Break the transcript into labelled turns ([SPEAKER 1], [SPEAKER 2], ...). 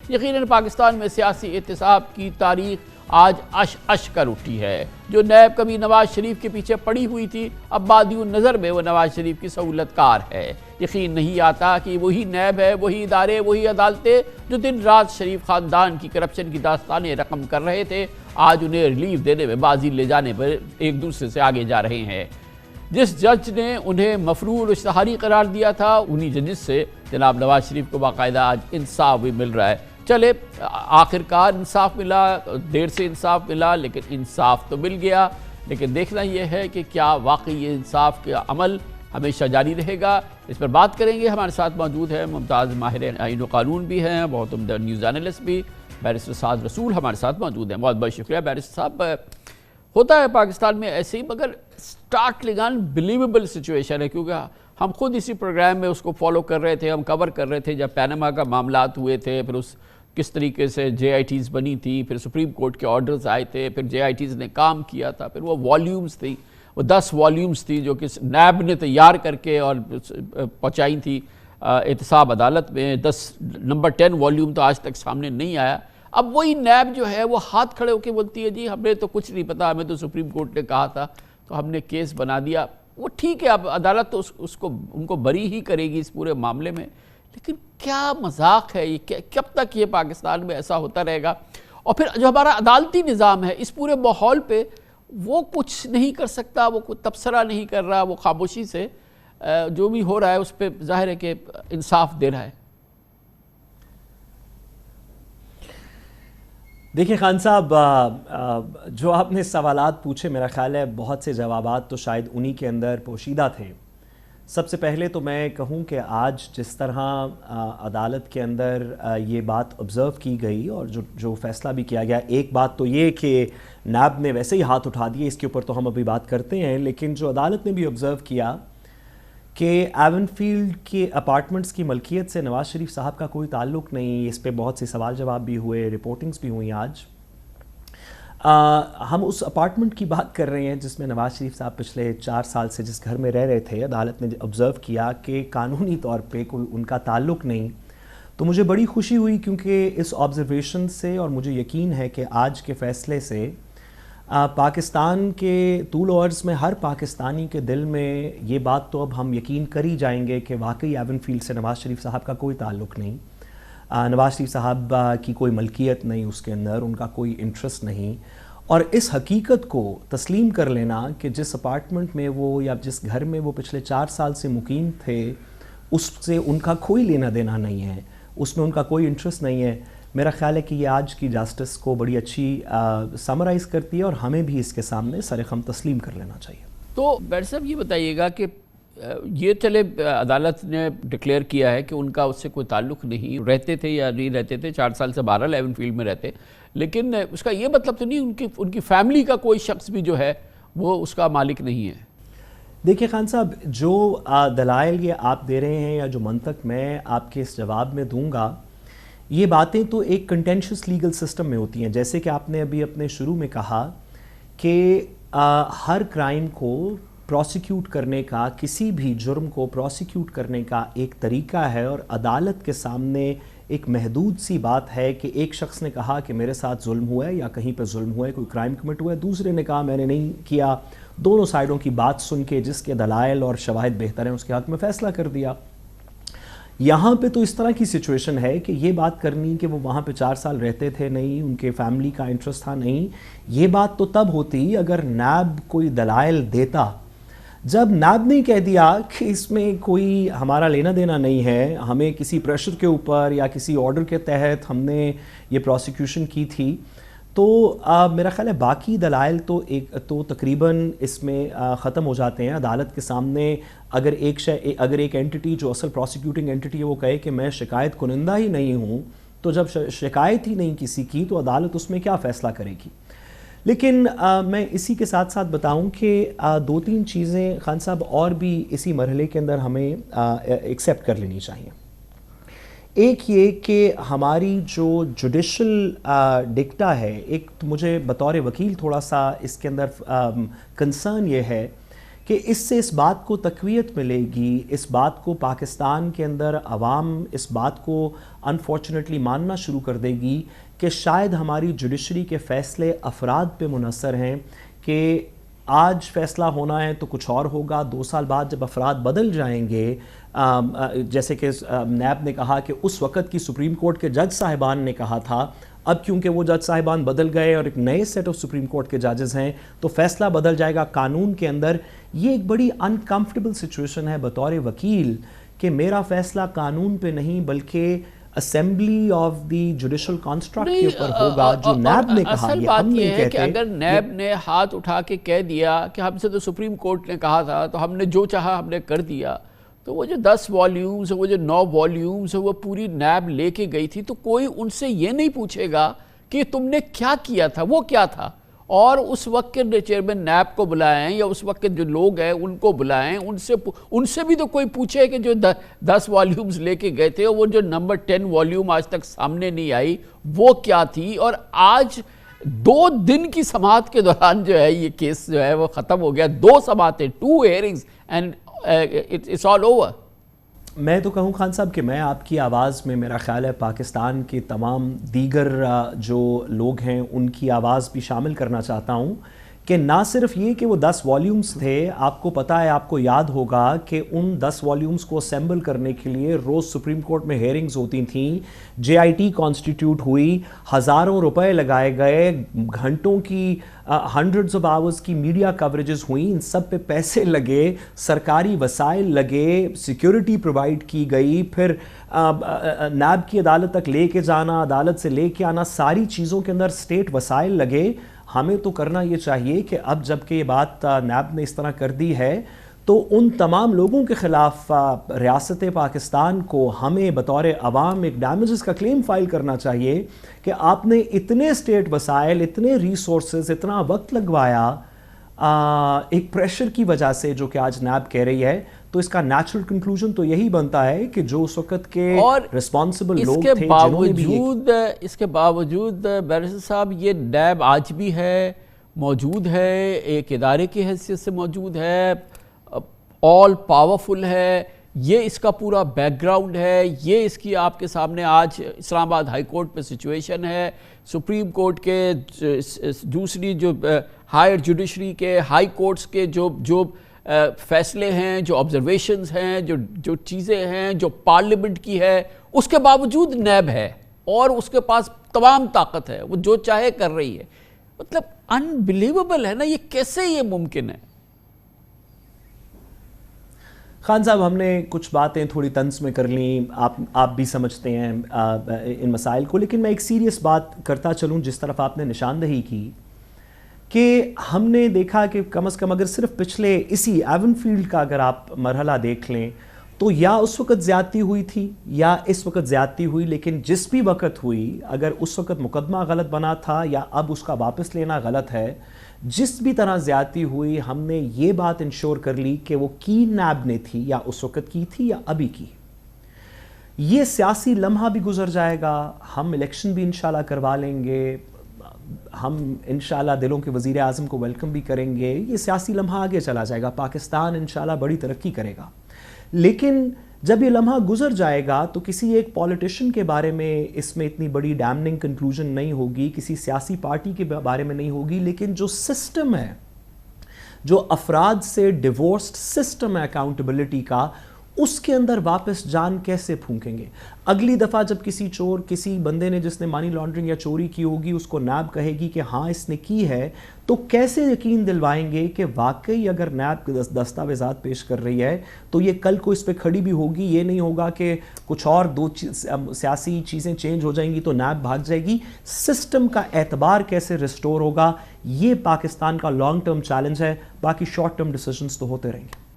[SPEAKER 1] یقیناً پاکستان میں سیاسی احتساب کی تاریخ آج اش کر اٹھی ہے۔ جو نیب کبھی نواز شریف کے پیچھے پڑی ہوئی تھی، اب بادی النظر میں وہ نواز شریف کی سہولت کار ہے۔ یقین نہیں آتا کہ وہی نیب ہے، وہی ادارے، وہی عدالتیں جو دن رات شریف خاندان کی کرپشن کی داستانیں رقم کر رہے تھے، آج انہیں ریلیف دینے میں، بازی لے جانے پر ایک دوسرے سے آگے جا رہے ہیں۔ جس جج نے انہیں مفرور اشتہاری قرار دیا تھا، انہی ججز سے جناب نواز شریف کو باقاعدہ آج انصاف بھی مل رہا ہے۔ چلے آخرکار انصاف ملا، دیر سے انصاف ملا، لیکن انصاف تو مل گیا۔ لیکن دیکھنا یہ ہے کہ کیا واقعی یہ انصاف کا عمل ہمیشہ جاری رہے گا؟ اس پر بات کریں گے۔ ہمارے ساتھ موجود ہیں ممتاز ماہر آئین و قانون بھی ہیں، بہت عمدہ نیوز اینالسٹ بھی، بیرسٹر سعد رسول ہمارے ساتھ موجود ہیں۔ بہت بہت شکریہ بیرسٹر صاحب۔ ہوتا ہے پاکستان میں ایسے ہی، مگر اسٹارٹلنگ انبلیویبل سچویشن ہے، کیونکہ ہم خود اسی پروگرام میں اس کو فالو کر رہے تھے، ہم کور کر رہے تھے جب پیناما کا معاملات ہوئے تھے، پھر کس طریقے سے جے آئی ٹیز بنی تھی، پھر سپریم کورٹ کے آرڈرز آئے تھے، پھر جے آئی ٹیز نے کام کیا تھا، پھر وہ والیومز تھی، وہ 10 والیومز تھی جو کہ نیب نے تیار کر کے اور پہنچائی تھی احتساب عدالت میں۔ نمبر 10 والیوم تو آج تک سامنے نہیں آیا۔ اب وہی نیب جو ہے وہ ہاتھ کھڑے ہو کے بولتی ہے جی ہمیں تو کچھ نہیں پتا، ہمیں تو سپریم کورٹ نے کہا تھا تو ہم نے کیس بنا دیا۔ وہ ٹھیک ہے، اب عدالت تو ان کو بری ہی کرے گی اس پورے معاملے میں، لیکن کیا مذاق ہے یہ؟ کب تک یہ پاکستان میں ایسا ہوتا رہے گا؟ اور پھر جو ہمارا عدالتی نظام ہے اس پورے ماحول پہ وہ کچھ نہیں کر سکتا، وہ کوئی تبصرہ نہیں کر رہا، وہ خاموشی سے جو بھی ہو رہا ہے اس پہ ظاہر ہے کہ انصاف دے رہا ہے۔
[SPEAKER 2] دیکھیں خان صاحب، جو آپ نے سوالات پوچھے میرا خیال ہے بہت سے جوابات تو شاید انہی کے اندر پوشیدہ تھے۔ سب سے پہلے تو میں کہوں کہ آج جس طرح عدالت کے اندر یہ بات آبزرو کی گئی اور جو فیصلہ بھی کیا گیا، ایک بات تو یہ کہ نیب نے ویسے ہی ہاتھ اٹھا دیے، اس کے اوپر تو ہم ابھی بات کرتے ہیں، لیکن جو عدالت نے بھی آبزرو کیا کہ ایون فیلڈ کے اپارٹمنٹس کی ملکیت سے نواز شریف صاحب کا کوئی تعلق نہیں۔ اس پہ بہت سے سوال جواب بھی ہوئے، رپورٹنگز بھی ہوئیں۔ آج ہم اس اپارٹمنٹ کی بات کر رہے ہیں جس میں نواز شریف صاحب پچھلے 4 سال سے جس گھر میں رہ رہے تھے۔ عدالت نے آبزرو کیا کہ قانونی طور پہ کوئی ان کا تعلق نہیں، تو مجھے بڑی خوشی ہوئی کیونکہ اس آبزرویشن سے، اور مجھے یقین ہے کہ آج کے فیصلے سے پاکستان کے طول و عرض میں ہر پاکستانی کے دل میں یہ بات تو اب ہم یقین کر ہی جائیں گے کہ واقعی ایون فیلڈ سے نواز شریف صاحب کا کوئی تعلق نہیں، نواز شریف صاحب کی کوئی ملکیت نہیں اس کے اندر، ان کا کوئی انٹرسٹ نہیں۔ اور اس حقیقت کو تسلیم کر لینا کہ جس اپارٹمنٹ میں وہ یا جس گھر میں وہ پچھلے 4 سال سے مقیم تھے اس سے ان کا کوئی لینا دینا نہیں ہے، اس میں ان کا کوئی انٹرسٹ نہیں ہے، میرا خیال ہے کہ یہ آج کی جسٹس کو بڑی اچھی سمرائز کرتی ہے، اور ہمیں بھی اس کے سامنے سر خم تسلیم کر لینا چاہیے۔
[SPEAKER 1] تو بیرسٹر صاحب یہ بتائیے گا کہ یہ چلے عدالت نے ڈکلیئر کیا ہے کہ ان کا اس سے کوئی تعلق نہیں، رہتے تھے یا نہیں رہتے تھے، 4 سال سے 12 ایون فیلڈ میں رہتے، لیکن اس کا یہ مطلب تو نہیں ان کی فیملی کا کوئی شخص بھی جو ہے وہ اس کا مالک نہیں ہے؟
[SPEAKER 2] دیکھیں خان صاحب، جو دلائل یہ آپ دے رہے ہیں یا جو منطق میں آپ کے اس جواب میں دوں گا، یہ باتیں تو ایک کنٹینشس لیگل سسٹم میں ہوتی ہیں۔ جیسے کہ آپ نے ابھی اپنے شروع میں کہا کہ ہر کرائم کو پروسیکیوٹ کرنے کا، کسی بھی جرم کو پروسیکیوٹ کرنے کا ایک طریقہ ہے، اور عدالت کے سامنے ایک محدود سی بات ہے کہ ایک شخص نے کہا کہ میرے ساتھ ظلم ہوا ہے یا کہیں پہ ظلم ہوا ہے، کوئی کرائم کمٹ ہوا ہے، دوسرے نے کہا میں نے نہیں کیا، دونوں سائیڈوں کی بات سن کے جس کے دلائل اور شواہد بہتر ہیں اس کے حق میں فیصلہ کر دیا۔ یہاں پہ تو اس طرح کی سچویشن ہے کہ یہ بات کرنی کہ وہ وہاں پہ 4 سال رہتے تھے نہیں، ان کے فیملی کا انٹرسٹ تھا نہیں، یہ بات تو تب ہوتی اگر نیب کوئی دلائل دیتا۔ جب نیب نے کہہ دیا کہ اس میں کوئی ہمارا لینا دینا نہیں ہے، ہمیں کسی پریشر کے اوپر یا کسی آرڈر کے تحت ہم نے یہ پروسیکیوشن کی تھی، تو میرا خیال ہے باقی دلائل تو تقریباً اس میں ختم ہو جاتے ہیں۔ عدالت کے سامنے اگر ایک اینٹی جو اصل پروسیکیوٹنگ اینٹی ہے وہ کہے کہ میں شکایت کنندہ ہی نہیں ہوں، تو جب شکایت ہی نہیں کسی کی تو عدالت اس میں کیا فیصلہ کرے گی؟ لیکن میں اسی کے ساتھ ساتھ بتاؤں کہ 2-3 چیزیں خان صاحب اور بھی اسی مرحلے کے اندر ہمیں ایکسیپٹ کر لینی چاہیے۔ ایک یہ کہ ہماری جو جوڈیشل ڈکٹا ہے، ایک مجھے بطور وکیل تھوڑا سا اس کے اندر کنسرن یہ ہے کہ اس سے اس بات کو تقویت ملے گی، اس بات کو پاکستان کے اندر عوام اس بات کو انفارچونیٹلی ماننا شروع کر دے گی کہ شاید ہماری جوڈیشری کے فیصلے افراد پہ منحصر ہیں، کہ آج فیصلہ ہونا ہے تو کچھ اور ہوگا، 2 سال بعد جب افراد بدل جائیں گے، جیسے کہ نیب نے کہا کہ اس وقت کی سپریم کورٹ کے جج صاحبان نے کہا تھا، اب کیونکہ وہ جج صاحبان بدل گئے اور ایک نئے سیٹ آف سپریم کورٹ کے ججز ہیں تو فیصلہ بدل جائے گا قانون کے اندر۔ یہ ایک بڑی انکمفرٹیبل سچویشن ہے بطور وکیل کہ میرا فیصلہ قانون پہ نہیں بلکہ assembly of the judicial construct کے اوپر ہوگا، جو نیب نے کہا۔
[SPEAKER 1] اصل بات یہ ہے کہ اگر نیب نے ہاتھ اٹھا کے کہہ دیا کہ ہم سے تو سپریم کورٹ نے کہا تھا تو ہم نے جو چاہا ہم نے کر دیا، تو وہ جو 10 والیومز وہ جو 9 والیومز وہ پوری نیب لے کے گئی تھی، تو کوئی ان سے یہ نہیں پوچھے گا کہ تم نے کیا کیا تھا، وہ کیا تھا، اور اس وقت کے چیئرمین نیب کو بلائیں یا اس وقت کے جو لوگ ہیں ان کو بلائیں، ان سے بھی تو کوئی پوچھے کہ جو 10 والیومز لے کے گئے تھے وہ جو نمبر 10 والیوم آج تک سامنے نہیں آئی وہ کیا تھی۔ اور آج 2 دن کی سماعت کے دوران جو ہے یہ کیس جو ہے وہ ختم ہو گیا، 2 سماعتیں، 2 ہیئرنگز اینڈ it's all over۔
[SPEAKER 2] میں تو کہوں خان صاحب کہ میں آپ کی آواز میں میرا خیال ہے پاکستان کے تمام دیگر جو لوگ ہیں ان کی آواز بھی شامل کرنا چاہتا ہوں کہ نہ صرف یہ کہ وہ 10 والیومز تھے، آپ کو پتہ ہے، آپ کو یاد ہوگا کہ ان 10 والیومز کو اسمبل کرنے کے لیے روز سپریم کورٹ میں ہیئرنگز ہوتی تھیں، JIT کانسٹیٹیوٹ ہوئی، ہزاروں روپے لگائے گئے، گھنٹوں کی ہنڈریڈز آف آورز کی میڈیا کوریجز ہوئیں، ان سب پہ پیسے لگے، سرکاری وسائل لگے، سیکیورٹی پرووائڈ کی گئی، پھر نیب کی عدالت تک لے کے جانا، عدالت سے لے کے آنا، ساری چیزوں کے اندر اسٹیٹ وسائل لگے۔ ہمیں تو کرنا یہ چاہیے کہ اب جب کہ یہ بات نیب نے اس طرح کر دی ہے تو ان تمام لوگوں کے خلاف ریاست پاکستان کو ہمیں بطور عوام ایک ڈیمیجز کا کلیم فائل کرنا چاہیے کہ آپ نے اتنے اسٹیٹ وسائل، اتنے ریسورسز، اتنا وقت لگوایا ایک پریشر کی وجہ سے جو کہ آج نیب کہہ رہی ہے، تو اس کا نیچرل کنکلوژن تو یہی بنتا ہے کہ جو اس وقت کے ریسپانسبل لوگ تھے،
[SPEAKER 1] اس کے باوجود بیرسٹر صاحب یہ نیب آج بھی ہے، موجود ہے، ایک ادارے کی حیثیت سے موجود ہے، آل پاورفل ہے، یہ اس کا پورا بیک گراؤنڈ ہے، یہ اس کی آپ کے سامنے آج اسلام آباد ہائی کورٹ پہ سچویشن ہے، سپریم کورٹ کے دوسری جو ہائر جوڈیشری کے ہائی کورٹس کے جو فیصلے ہیں، جو آبزرویشنز ہیں، جو چیزیں ہیں، جو پارلیمنٹ کی ہے، اس کے باوجود نیب ہے اور اس کے پاس تمام طاقت ہے، وہ جو چاہے کر رہی ہے۔ مطلب انبلیویبل ہے نا، یہ کیسے یہ ممکن ہے؟
[SPEAKER 2] خان صاحب ہم نے کچھ باتیں تھوڑی طنز میں کر لیں، آپ بھی سمجھتے ہیں ان مسائل کو، لیکن میں ایک سیریس بات کرتا چلوں جس طرف آپ نے نشاندہی کی کہ ہم نے دیکھا کہ کم از کم اگر صرف پچھلے اسی ایون فیلڈ کا اگر آپ مرحلہ دیکھ لیں تو یا اس وقت زیادتی ہوئی تھی یا اس وقت زیادتی ہوئی، لیکن جس بھی وقت ہوئی، اگر اس وقت مقدمہ غلط بنا تھا یا اب اس کا واپس لینا غلط ہے، جس بھی طرح زیادتی ہوئی ہم نے یہ بات انشور کر لی کہ وہ کی نیب نے تھی، یا اس وقت کی تھی یا ابھی کی۔ یہ سیاسی لمحہ بھی گزر جائے گا، ہم الیکشن بھی انشاءاللہ کروا لیں گے، ہم انشاءاللہ دلوں کے وزیر اعظم کو ویلکم بھی کریں گے، یہ سیاسی لمحہ آگے چلا جائے گا، پاکستان انشاءاللہ بڑی ترقی کرے گا۔ لیکن جب یہ لمحہ گزر جائے گا تو کسی ایک پولیٹیشین کے بارے میں اس میں اتنی بڑی ڈیمننگ کنکلوژن نہیں ہوگی، کسی سیاسی پارٹی کے بارے میں نہیں ہوگی، لیکن جو سسٹم ہے، جو افراد سے ڈیورسڈ سسٹم ہے اکاؤنٹیبلٹی کا، اس کے اندر واپس جان کیسے پھونکیں گے؟ اگلی دفعہ جب کسی چور، کسی بندے نے جس نے مانی لانڈرنگ یا چوری کی ہوگی، اس کو نیب کہے گی کہ ہاں اس نے کی ہے، تو کیسے یقین دلوائیں گے کہ واقعی اگر نیب دستاویزات پیش کر رہی ہے تو یہ کل کو اس پہ کھڑی بھی ہوگی؟ یہ نہیں ہوگا کہ کچھ اور دو سیاسی چیزیں چینج ہو جائیں گی تو نیب بھاگ جائے گی۔ سسٹم کا اعتبار کیسے ریسٹور ہوگا، یہ پاکستان کا لانگ ٹرم چیلنج ہے، باقی شارٹ ٹرم ڈیسیژنز تو ہوتے رہیں گے۔